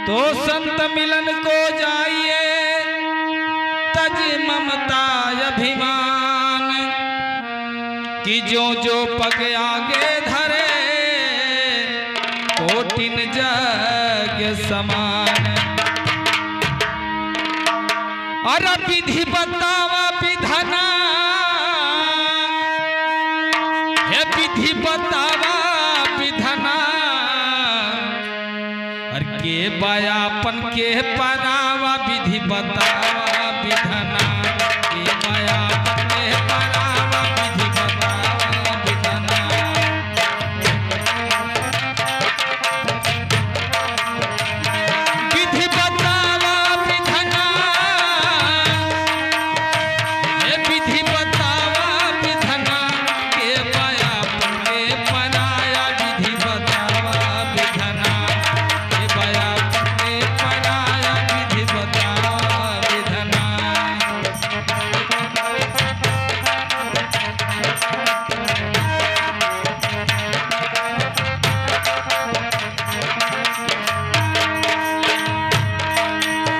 तो संत मिलन को जाइए तज ममता अभिमान कि जो जो पग आगे धरे कोटिन जग समान। और विधि बतावा विधना है विधि बतावा विधना और के बयापन के परावा विधि बतावा विधना के बयापन के परावा विधि बतावा विधना। विधि बतावा विधना हे विधि बतावा विधना के बयापन के पराया विधि बतावा विधना के बयापन के पराया विधि बतावा विधना।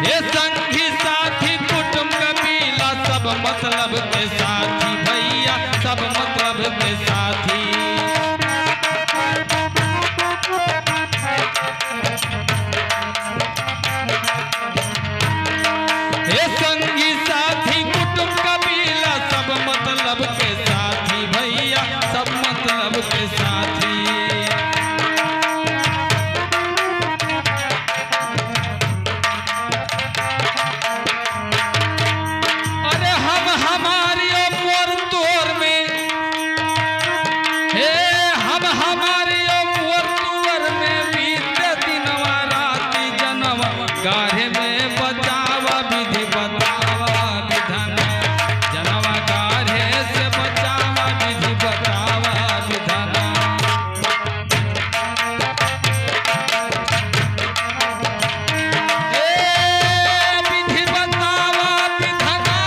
हे संगी साथी कुटुंब कबीला सब मतलब के साथी भैया सब मतलब के साथी। हे संगी साथी कुटुंब कबीला सब मतलब के साथी भैया सब मतलब के साथी। अरे हम हमारी और मोर तोर में हे हम हमारी और मोर तोर में बीते दिनवा राति जनवा गाढ़े में बचावा विधि बतावा विधना जनवा गाढ़े से बचावा विधि बतावा विधना। विधि बतावा विधना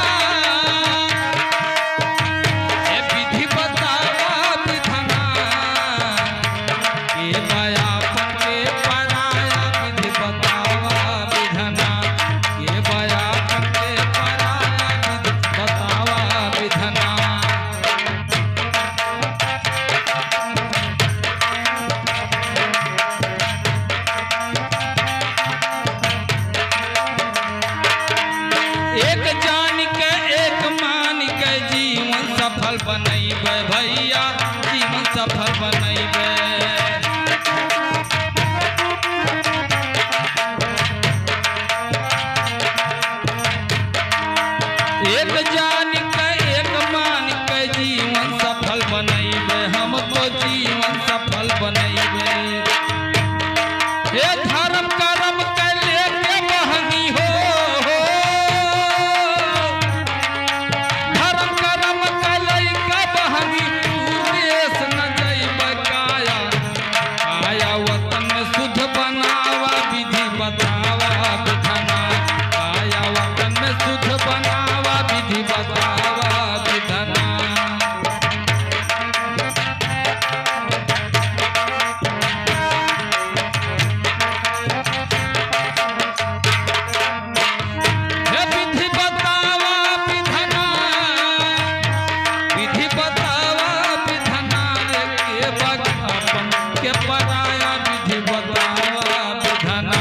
हे विधि बतावा विधना के बयापन के पराया विधि बतावा विधना के बयापन के पराया विधि बतावा विधना। एक जान के एक मान के जीवन सफल बनैबे भैया जीवन सफल बनैबे। एक जान के एक मान के जीवन सफल बनैबे हम तो जीवन सफल बनैबे। हे धर्म कर्म के लेके महंगी हो धर्म कर्म के लइका बहंगी तू देश न जइबे काया आया वतन में शुद्ध बनावा विधि बतावा विधना आया वतन में शुद्ध बनावा विधि बतावा विधना। हे विधि बतावा विधना विधि बतावा विधना रे के बयापन के पराया विधि बतावा विधना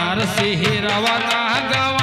हार से रवाना गवा